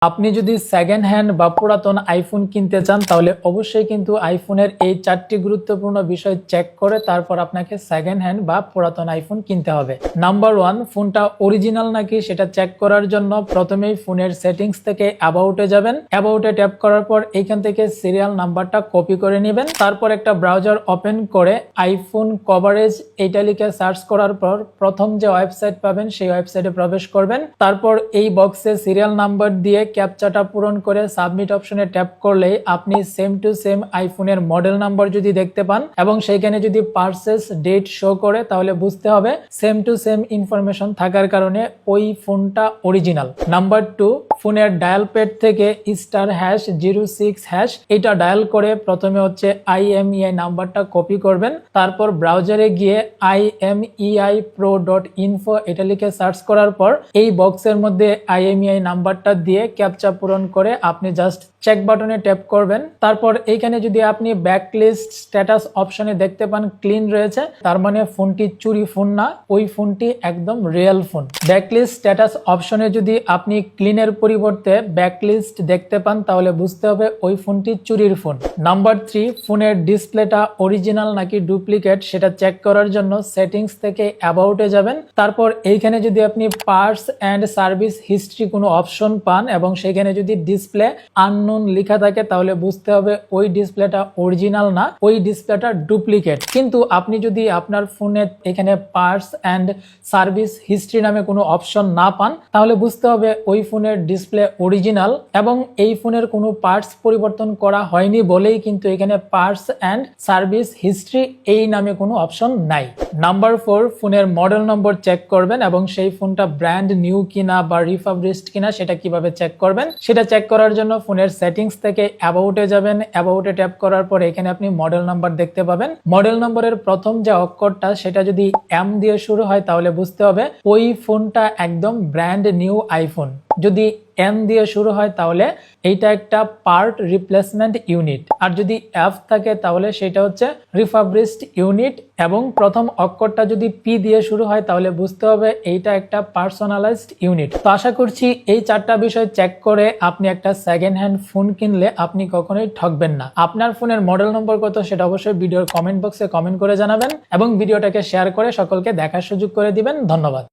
আপনি যদি second hand বা পুরাতন আইফোন কিনতে চান তাহলে অবশ্যই কিন্তু আইফোনের এই 4টি গুরুত্বপূর্ণ বিষয় চেক করে তারপর আপনাকে সেকেন্ড হ্যান্ড বা পুরাতন আইফোন কিনতে হবে। নাম্বার 1, ফোনটা অরিজিনাল নাকি সেটা চেক করার জন্য প্রথমেই ফোনের সেটিংস থেকে অ্যাবাউটে যাবেন। অ্যাবাউটে ট্যাপ করার পর এইখান থেকে সিরিয়াল নাম্বারটা কপি করে নেবেন। তারপর একটা ব্রাউজার ওপেন করে আইফোন কভারেজ এইটা লিখে সার্চ করার পর প্রথম যে ওয়েবসাইট পাবেন সেই ওয়েবসাইটে প্রবেশ করবেন। তারপর এই বক্সে সিরিয়াল নাম্বার দিয়ে ক্যাপচাটা পূরণ করে সাবমিট অপশনে ট্যাপ করলেই আপনি সেম টু সেম আইফোনের মডেল নাম্বার যদি দেখতে পান এবং সেইখানে যদি পারচেস ডেট শো করে তাহলে বুঝতে হবে সেম টু সেম ইনফরমেশন থাকার কারণে ওই ফোনটা অরিজিনাল। নাম্বার 2, ফোনের ডায়াল প্যাড থেকে *#06# এটা ডায়াল করে প্রথমে হচ্ছে IMEI নাম্বারটা কপি করবেন। তারপর ব্রাউজারে গিয়ে imeipro.info এটা লিখে সার্চ করার পর এই বক্সের মধ্যে IMEI নাম্বারটা দিয়ে ক্যাপচা পূরণ করে আপনি জাস্ট চেক বাটনে ট্যাপ করবেন। তারপর এইখানে যদি আপনি ব্যাকলিস্ট স্ট্যাটাস অপশনে দেখতে পান ক্লিন রয়েছে, তার মানে ফোনটি চুরি ফোন না, ওই ফোনটি একদম রিয়েল ফোন। ব্যাকলিস্ট স্ট্যাটাস অপশনে যদি আপনি ক্লিনের পরিবর্তে ব্যাকলিস্ট দেখতে পান তাহলে বুঝতে হবে ওই ফোনটি চুরির ফোন। নাম্বার 3, ফোনের ডিসপ্লেটা অরিজিনাল নাকি ডুপ্লিকেট সেটা চেক করার জন্য সেটিংস থেকে অ্যাবাউটে যাবেন। তারপর এইখানে যদি আপনি পার্টস অ্যান্ড সার্ভিস হিস্ট্রি কোনো অপশন পান এবং সেখানে যদি ডিসপ্লে আননোন লেখা থাকে তাহলে বুঝতে হবে ওই ডিসপ্লেটা অরিজিনাল না, ওই ডিসপ্লেটা ডুপ্লিকেট। কিন্তু আপনি যদি আপনার ফোনে এখানে পার্টস অ্যান্ড সার্ভিস হিস্ট্রি নামে কোনো অপশন না পান তাহলে বুঝতে হবে ওই ফোনের ডিসপ্লে অরিজিনাল এবং এই ফোনের কোনো পার্টস পরিবর্তন করা হয়নি বলেই কিন্তু এখানে পার্টস অ্যান্ড সার্ভিস হিস্ট্রি এই নামে কোনো অপশন নাই। নাম্বার 4, ফোনের মডেল নম্বর চেক করবেন এবং সেই ফোনটা ব্র্যান্ড নিউ কিনা বা রিফাবরিশড কিনা সেটা কিভাবে চেক করবেন সেটা চেক করার জন্য ফোনের সেটিংস থেকে অ্যাবাউটে যাবেন। অ্যাবাউটে ট্যাপ করার পর এখানে আপনি মডেল নাম্বার দেখতে পাবেন। মডেল নম্বরের প্রথম যে অক্ষরটা সেটা যদি M দিয়ে শুরু হয় তাহলে বুঝতে হবে ওই ফোনটা একদম ব্র্যান্ড নিউ আইফোন। যদি N দিয়ে শুরু হয় তাহলে এইটা একটা পার্ট রিপ্লেসমেন্ট ইউনিট, আর যদি F থাকে তাহলে সেটা হচ্ছে রিফাবরিশড ইউনিট এবং প্রথম অক্ষরটা যদি P দিয়ে শুরু হয় তাহলে বুঝতে হবে এইটা একটা পার্সোনালাইজড ইউনিট। তো আশা করছি এই 4টা বিষয় চেক করে আপনি একটা সেকেন্ড হ্যান্ড ফোন কিনলে আপনি কখনোই ঠকবেন না। আপনার ফোনের মডেল নম্বর কত সেটা অবশ্যই ভিডিওর কমেন্ট বক্সে কমেন্ট করে জানাবেন এবং ভিডিওটাকে শেয়ার করে সকলকে দেখার সুযোগ করে দিবেন। ধন্যবাদ।